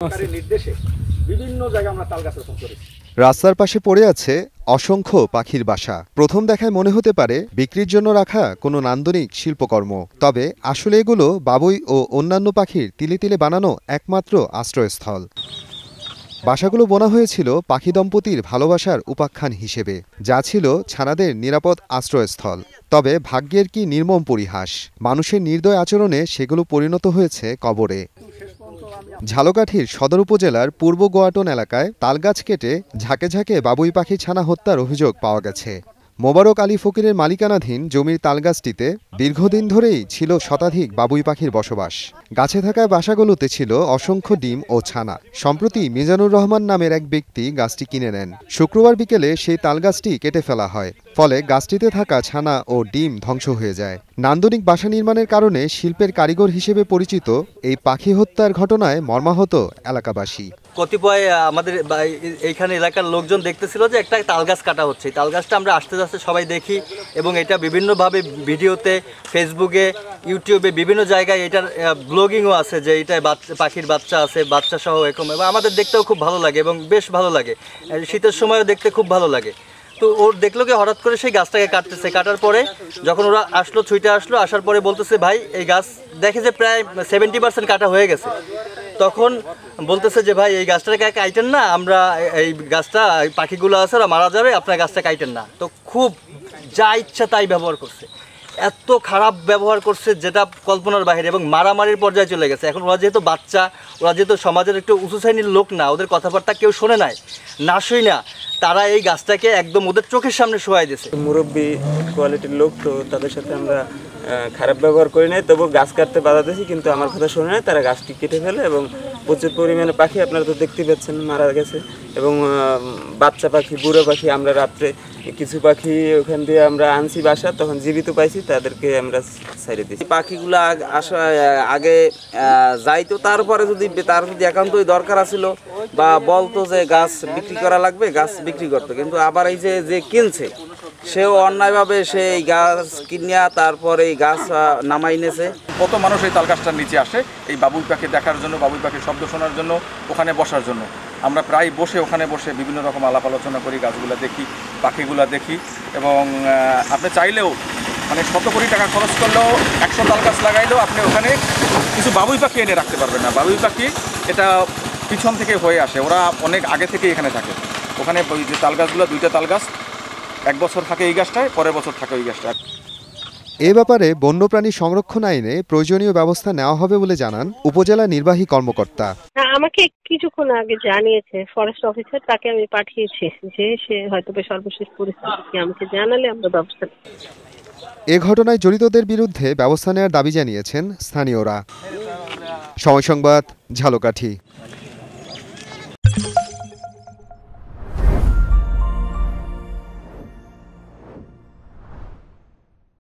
নির্দেশে বিভিন্ন জায়গায় আমরা তাল গাছ রোপণ করেছি। রাস্তার পাশে পড়ে আছে অসংখ্য পাখির বাসা। প্রথম দেখায় মনে হতে পারে বিক্রির জন্য রাখা কোনো নান্দনিক শিল্পকর্ম, তবে আসলে এগুলো বাবুই ও অন্যান্য পাখির তিলে তিলে বানানো একমাত্র আশ্রয়স্থল। বাসাগুলো বোনা হয়েছিল পাখি দম্পতির ভালোবাসার উপাখ্যান হিসেবে, যা ছিল ছানাদের নিরাপদ আশ্রয়স্থল। তবে ভাগ্যের কি নির্মম পরিহাস, মানুষের নির্দয় আচরণে সেগুলো পরিণত হয়েছে কবরে। ঝালকাঠির সদর উপজেলার পূর্ব গোয়াটন এলাকায় তালগাছ কেটে ঝাঁকে ঝাঁকে বাবুই পাখি ছানা হত্যার অভিযোগ পাওয়া গেছে। মোবারক আলী ফকিরের মালিকানাধীন জমির তালগাছটিতে দীর্ঘদিন ধরেই ছিল শতাধিক বাবুই পাখির বসবাস। গাছে থাকা বাসাগুলোতে ছিল অসংখ্য ডিম ও ছানা। সম্প্রতি মিজানুর রহমান নামের এক ব্যক্তি গাছটি কিনে নেন। শুক্রবার বিকেলে সেই তালগাছটি কেটে ফেলা হয়, ফলে গাছটিতে থাকা ছানা ও ডিম ধ্বংস হয়ে যায়। নান্দনিক বাসা নির্মাণের কারণে শিল্পের কারিগর হিসেবে পরিচিত এই পাখি হত্যার ঘটনায় মর্মাহত এলাকাবাসী। কতিপয় আমাদের এইখানে এলাকার লোকজন দেখতেছিল যে একটা তালগাছ কাটা হচ্ছে। তালগাছটা আমরা আস্তে আস্তে সবাই দেখি এবং এটা বিভিন্নভাবে ভিডিওতে, ফেসবুকে, ইউটিউবে বিভিন্ন জায়গায় এটার ব্লগিংও আছে যে এটায় পাখির বাচ্চা আছে, বাচ্চা সহ এরকম, এবং আমাদের দেখতেও খুব ভালো লাগে এবং বেশ ভালো লাগে। শীতের সময়ও দেখতে খুব ভালো লাগে। তো ওর দেখলো কি হঠাৎ করে সেই গাছটাকে কাটতেছে। কাটার পরে যখন ওরা আসলো, ছুটে আসলো, আসার পরে বলতেছে ভাই এই গাছ দেখে যে প্রায় 70% কাটা হয়ে গেছে। তখন বলতেছে যে ভাই এই গাছটাকে কাইটেন না, আমরা এই গাছটা পাখিগুলো আছে ওরা মারা যাবে, আপনার গাছটা কাইটেন না। তো খুব যা ইচ্ছা তাই ব্যবহার করছে, এত খারাপ ব্যবহার করছে যেটা কল্পনার বাইরে, এবং মারামারির পর্যায়ে চলে গেছে। এখন ওরা যেহেতু বাচ্চা, ওরা যেহেতু সমাজের একটু উঁচু শ্রেণীর লোক না, ওদের কথাবার্তা কেউ শোনে নাই, না শুই না, তারা এই গাছটাকে একদম ওদের চোখের সামনে শোয়াই দিয়েছে। মুরব্বী কোয়ালিটির লোক, তো তাদের সাথে আমরা খারাপ ব্যবহার করি নাই, তবু গাছ কাটতে বাধা দিয়েছি, কিন্তু আমার কথা শুনে নাই, তারা গাছটি কেটে ফেলে এবং প্রচুর পরিমাণে পাখি আপনারা তো দেখতে পাচ্ছেন মারা গেছে। এবং বাচ্চা পাখি, বুড়ো পাখি, আমরা রাত্রে কিছু পাখি ওখান দিয়ে আমরা আনছি বাসা, তখন জীবিত পাইছি, তাদেরকে আমরা ছেড়ে দিয়েছি। পাখিগুলো আগে যাইতো, তারপরে তার যদি একান্তই দরকার আছিল বা বলতো যে গাছ বিক্রি করা লাগবে, গাছ বিক্রি করতো। কিন্তু আবার এই যে কিনছে, সেও অন্যায়ভাবে সেই গাছ কিনিয়া তারপরে এই গাছ নামাই নেছে। কত মানুষ এই তাল গাছটার নিচে আসে এই বাবুই পাখি দেখার জন্য, বাবুই পাখির শব্দ শোনার জন্য, ওখানে বসার জন্য। আমরা প্রায় ওখানে বসে বিভিন্ন রকম আলাপ আলোচনা করি, গাছগুলো দেখি, পাখিগুলো দেখি। এবং আপনি চাইলেও মানে শত কোটি টাকা খরচ করলেও 100 তাল গাছ লাগাইলেও আপনি ওখানে কিছু বাবুই পাখি এনে রাখতে পারবেন না। বাবুই পাখি এটা পিছন থেকে হয়ে আসে, ওরা অনেক আগে থেকে এখানে থাকে। ওখানে ওই যে তাল গাছগুলো, 2টা তাল গাছ, 1 বছর থাকে এই গাছটায়, পরের বছর থাকে ওই গাছটা। এ ব্যাপারে বন্যপ্রাণী সংরক্ষণ আইনে প্রয়োজনীয় ব্যবস্থা নেওয়া হবে বলে জানান উপজেলা নির্বাহী কর্মকর্তা। আমাকে কিছুক্ষণ আগে জানিয়েছে ফরেস্ট অফিসার, তাকে আমি পাঠিয়েছি, যে সে হয়তো সর্বশেষ পরিস্থিতি আমাকে জানালে আমরা ব্যবস্থা নেব। এ ঘটনায় জড়িতদের বিরুদ্ধে ব্যবস্থা নেওয়ার দাবি জানিয়েছেন স্থানীয়রা। সময় সংবাদ, ঝালকাঠি।